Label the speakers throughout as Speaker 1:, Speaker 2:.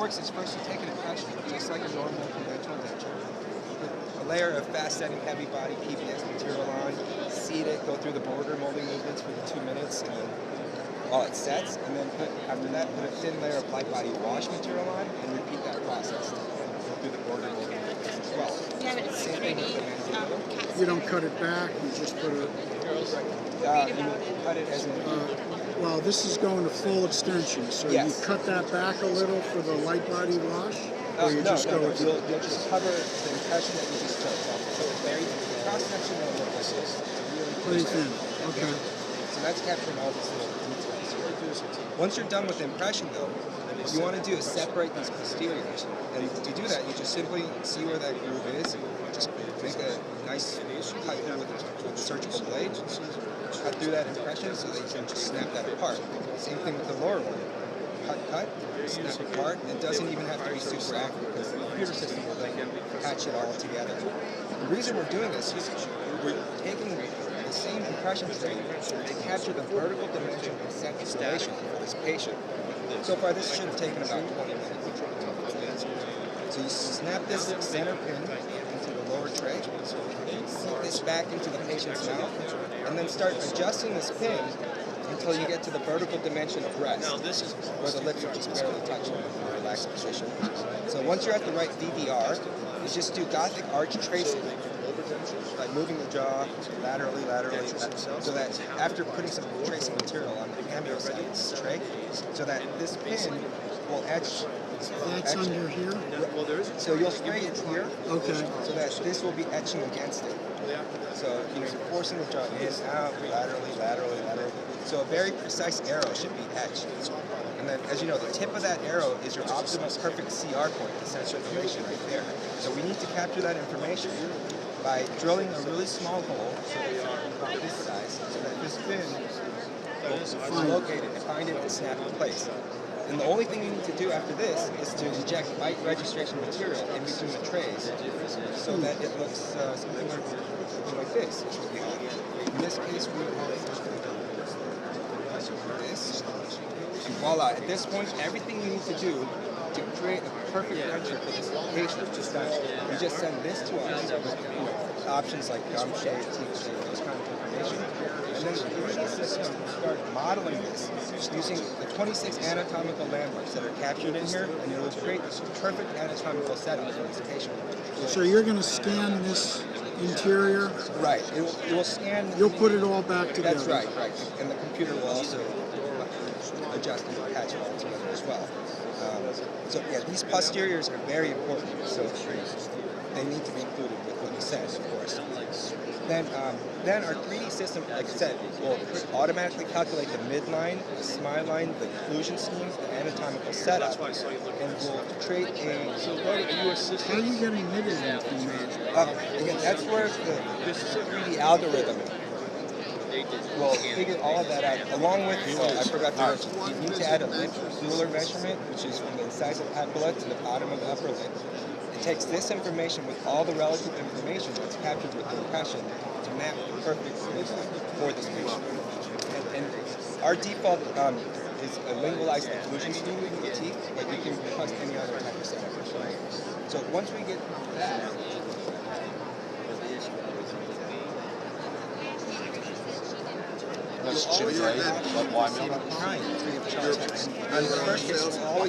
Speaker 1: works is first you take an impression, just like a normal conventional denture. Put a layer of fast-setting, heavy-body PBS material on, seed it, go through the border molding movements for the 2 minutes, and then while it sets, and then after that, put a thin layer of light-body wash material on, and repeat that process. Go through the border molding movements as well.
Speaker 2: You have it as a
Speaker 1: Same thing with
Speaker 2: 3D
Speaker 1: the mandibular.
Speaker 3: You don't cut it back, you just put it...
Speaker 1: You cut it as in...
Speaker 3: well, this is going to full extension, so
Speaker 1: Yes.
Speaker 3: you cut that back a little for the light body wash? Or you just go with...
Speaker 1: You'll just cover the impression that you just took. So it's very cross-section of the muscles.
Speaker 3: Pretty thin, okay.
Speaker 1: So that's capturing all these little details. Once you're done with the impression, though, what you want to do is separate these posteriors. And to do that, you just simply see where that groove is. Just make a nice cut with a surgical blade. Cut through that impression so that you can just snap that apart. Same thing with the lower one. Cut, snap apart. It doesn't even have to be super accurate because the computer system will then patch it all together. The reason we're doing this is we're taking the same impression frame to capture the vertical dimension of set installation for this patient. So far, this should have taken about 20 minutes. So you snap this center pin into the lower tray, seat this back into the patient's mouth, and then start adjusting this pin until you get to the vertical dimension of rest, where the lips are just barely touching in a relaxed position. So once you're at the right VDR, you just do Gothic arch tracing, like moving the jaw laterally, so that after putting some tracing material on the ambulatory tray, so that this pin will etch.
Speaker 3: That's under here?
Speaker 1: So you'll spray it here,
Speaker 3: Okay.
Speaker 1: so that this will be etching against it. So you're forcing the jaw in, out, laterally. So a very precise arrow should be etched. And then, as you know, the tip of that arrow is your optimal perfect CR point, the sensor information right there. So we need to capture that information by drilling a really small hole, about this size, so that this pin will locate it and find it and snap in place. And the only thing you need to do after this is to inject bite registration material in between the trays so that it looks something like this. In this case, we will this. And voila, at this point, everything you need to do to create a perfect denture for this patient is done. You just send this to us with options like gum shade, teeth shade, those kind of information. And then the 3D system start modeling this using the 26 anatomical landmarks that are captured in here, and it will create this perfect anatomical setup for this patient.
Speaker 3: So you're going to scan this interior?
Speaker 1: Right. It will scan.
Speaker 3: You'll put it all back together?
Speaker 1: That's right. And the computer will also adjust and patch it all together as well. So yeah, these posteriors are very important. So they need to be included with what you said, of course. Then our 3D system, like I said, will automatically calculate the midline, the smile line, the occlusion scheme, the anatomical setup, and will create a.
Speaker 3: How are you getting midline from that?
Speaker 1: Again, that's where the 3D algorithm will figure all of that out, along with, I forgot to mention, you need to add a lip ruler measurement, which is from the incisal papilla to the bottom of the upper lip. It takes this information with all the relative information that's captured with the impression to map the perfect solution for this patient. And our default is a lingualized occlusion scheme for the teeth, but you can request any other type of setup. So once we get that,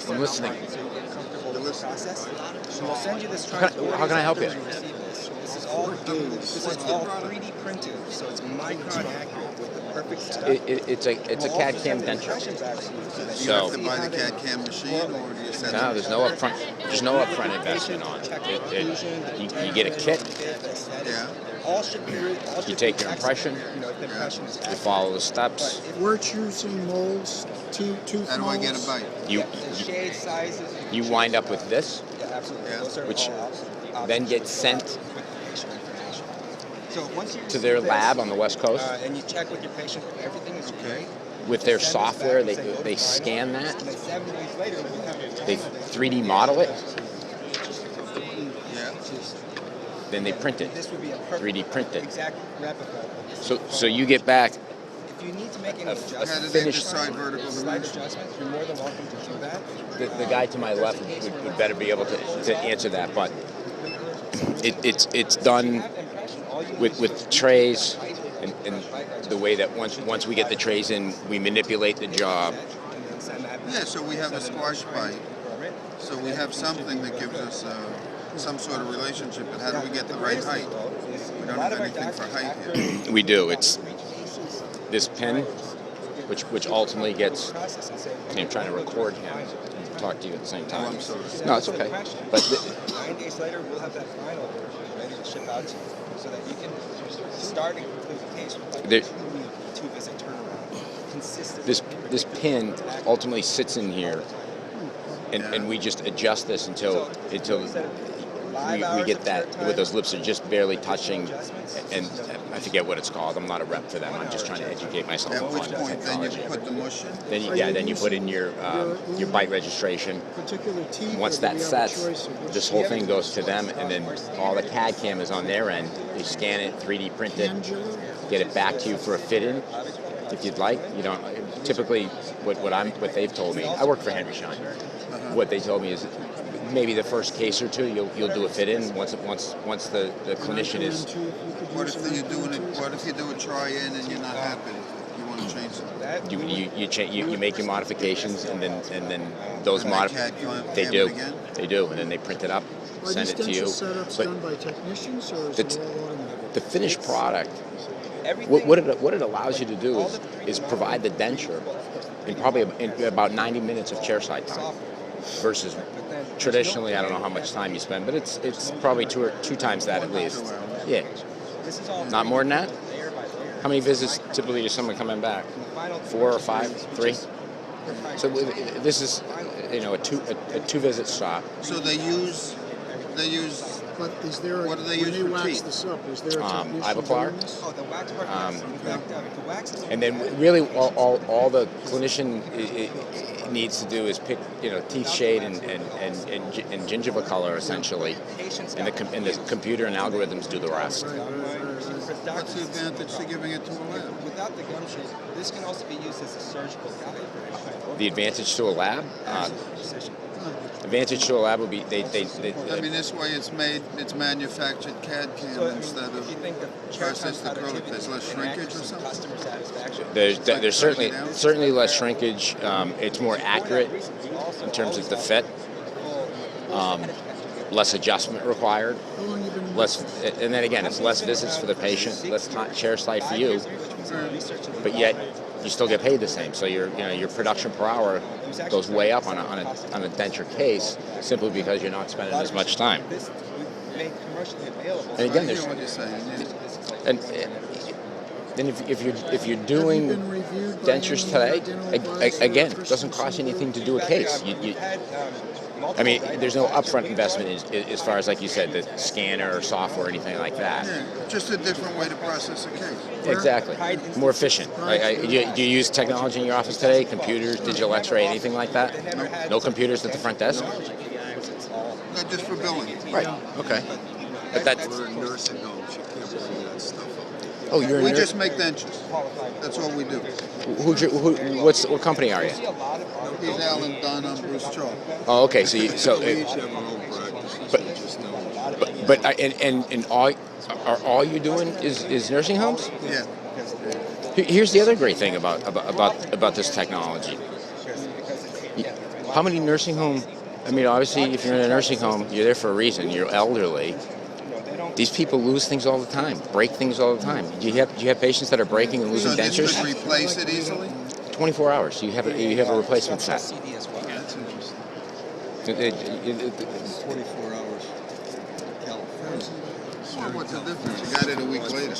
Speaker 4: I'm listening.
Speaker 1: Process. So we'll send you this.
Speaker 4: How can I help you?
Speaker 1: This is all 3D printed, so it's micron accurate with the perfect setup.
Speaker 4: It's a CAD CAM denture.
Speaker 5: Do you have to buy the CAD CAM machine, or do you send
Speaker 4: No, there's no upfront investment on it. You get a kit.
Speaker 5: Yeah.
Speaker 4: You take your impression. You follow the steps.
Speaker 3: We're choosing molds, tooth
Speaker 5: How do I get a
Speaker 3: molds.
Speaker 5: bite?
Speaker 4: You wind up with this, which then gets sent to their lab on the West Coast.
Speaker 1: And you check with your patient if everything is great.
Speaker 4: With their software, they scan that.
Speaker 1: And then 7 days later, we'll have
Speaker 4: They 3D model it.
Speaker 5: Yeah.
Speaker 4: Then they print it.
Speaker 1: This would be a perfect
Speaker 4: 3D print it.
Speaker 1: exact replica.
Speaker 4: So you get back
Speaker 1: you need to make any
Speaker 5: How did
Speaker 1: adjustments,
Speaker 5: they
Speaker 4: finished-
Speaker 5: decide vertical
Speaker 1: slight
Speaker 5: dimension?
Speaker 1: adjustments, you're more than welcome to do that.
Speaker 4: The guy to my left would better be able to answer that, but it's done with trays and the way that once we get the trays in, we manipulate the job.
Speaker 5: Yeah, so we have a squash pipe. So we have something that gives us some sort of relationship. But how do we get the right height? We don't have anything for height here.
Speaker 4: We do. It's this pin, which ultimately gets. I'm trying to record him, and talk to you at the same
Speaker 5: Oh,
Speaker 4: time.
Speaker 5: I'm sorry.
Speaker 4: No, it's okay. But
Speaker 1: 9 days later, we'll have that final version ready to ship out to you, so that you can start and complete the case with like
Speaker 4: There-
Speaker 1: a 2-week, 2-visit turnaround. Consistent.
Speaker 4: this pin ultimately sits in here, and we just adjust this until we get that where those lips are just barely touching, and I forget what it's called. I'm not a rep for them. I'm just trying to educate myself
Speaker 5: At
Speaker 4: on
Speaker 5: which
Speaker 4: the
Speaker 5: point then you
Speaker 4: technology.
Speaker 5: put the mush in?
Speaker 4: Then you put in your bite registration.
Speaker 3: Particular teeth.
Speaker 4: Once
Speaker 3: or do
Speaker 4: that
Speaker 3: we have a
Speaker 4: sets,
Speaker 3: choice of which
Speaker 4: this whole thing goes to them, and then all the CAD cam is on their end. They scan it, 3D print it,
Speaker 3: Angela?
Speaker 4: get it back to you for a fit-in, if you'd like. You don't typically what they've told me. I work for Henry Schein. What they told me is maybe the first case or two you'll do a fit-in once the clinician is.
Speaker 5: What if you do a try-in and you're not happy with it? You want to change something?
Speaker 4: You make your modifications, and then those
Speaker 5: Can I CAD
Speaker 4: they
Speaker 5: cam
Speaker 4: do
Speaker 5: it again?
Speaker 4: they do, and then they print it up,
Speaker 3: Are
Speaker 4: send
Speaker 3: these
Speaker 4: it to you.
Speaker 3: dental setups
Speaker 4: But
Speaker 3: done by technicians or is
Speaker 4: it's-
Speaker 3: it all automated?
Speaker 4: the finished product,
Speaker 1: Everything-
Speaker 4: what it allows you to do is provide the denture in probably in about 90 minutes of chairside time, versus traditionally I don't know how much time you spend, but it's probably two times that at least. Yeah,
Speaker 1: This is all
Speaker 4: not more than that.
Speaker 1: layer by layer.
Speaker 4: How many visits typically does someone coming back? 4 or 5, 3. So this is a two visit stop.
Speaker 5: So they use
Speaker 3: But is there,
Speaker 5: What do they
Speaker 3: when
Speaker 5: use
Speaker 3: they
Speaker 5: for
Speaker 3: wax
Speaker 5: teeth?
Speaker 3: this up, is there a technician
Speaker 4: Ivoclar.
Speaker 3: doing this?
Speaker 1: Oh, the wax part, yes. In fact, the wax is
Speaker 4: And then really all the clinician needs to do is pick teeth shade and gingiva color essentially, and the computer and algorithms do the rest.
Speaker 5: what's the advantage to giving it to a lab?
Speaker 1: Without the gum shield, this can also be used as a surgical guide.
Speaker 4: The advantage to a lab,
Speaker 1: Precision.
Speaker 4: advantage to a lab would be they
Speaker 5: I mean, this way it's manufactured CAD cam
Speaker 1: So,
Speaker 5: instead
Speaker 1: if you
Speaker 5: of
Speaker 1: think of chair
Speaker 5: processed
Speaker 1: time
Speaker 5: acrylic.
Speaker 1: productivity
Speaker 5: There's less
Speaker 1: and
Speaker 5: shrinkage or
Speaker 1: accuracy,
Speaker 5: something?
Speaker 1: customer satisfaction.
Speaker 4: there's certainly less shrinkage. It's more accurate in terms of the fit. Less adjustment required.
Speaker 3: How long you been?
Speaker 4: And then again, it's less visits for the patient, less chair side for you, but yet you still get paid the same. So your production per hour goes way up on a denture case simply because you're not spending as much time.
Speaker 1: This we made commercially available.
Speaker 4: And again,
Speaker 5: I
Speaker 4: there's
Speaker 5: hear what you're saying. Yeah.
Speaker 4: and then if you're
Speaker 3: Have you
Speaker 4: doing
Speaker 3: been reviewed by
Speaker 4: dentures
Speaker 3: any,
Speaker 4: today,
Speaker 3: dental advisor
Speaker 4: again,
Speaker 3: or
Speaker 4: it doesn't cost you anything to do a
Speaker 1: In
Speaker 4: case.
Speaker 1: fact, we've had,
Speaker 4: I mean,
Speaker 1: multiple
Speaker 4: there's no
Speaker 1: writers
Speaker 4: upfront investment as far as, like you said, the scanner or software or anything like that.
Speaker 5: Yeah, just a different way to process a case.
Speaker 4: Exactly. More efficient. Do you use technology in your office today? Computers, digital x-ray, anything like that? No computers at the front desk?
Speaker 5: Not just for billing.
Speaker 4: Right. Okay. But that's...
Speaker 2: We're in nursing homes. You can't bring that stuff up.
Speaker 4: Oh, you're
Speaker 5: We
Speaker 4: in
Speaker 5: just make dentures. That's all we do.
Speaker 4: what company are you?
Speaker 5: He's Alan Dunn, I'm Bruce Chaw.
Speaker 4: Oh, okay.
Speaker 2: We each have our own practices.
Speaker 4: But-
Speaker 2: We just don't.
Speaker 4: But and all you're doing is nursing homes?
Speaker 5: Yeah.
Speaker 4: Here's the other great thing about this technology. How many nursing home? I mean, obviously, if you're in a nursing home, you're there for a reason. You're elderly. These people lose things all the time, break things all the time. Do you have patients that are breaking and losing
Speaker 5: So this
Speaker 4: dentures?
Speaker 5: would replace it easily?
Speaker 4: 24 hours. You have a replacement set.
Speaker 1: CD as well.
Speaker 2: That's interesting.
Speaker 4: It-
Speaker 2: 24 hours. California.
Speaker 5: Well, what's the difference? You got it a week later.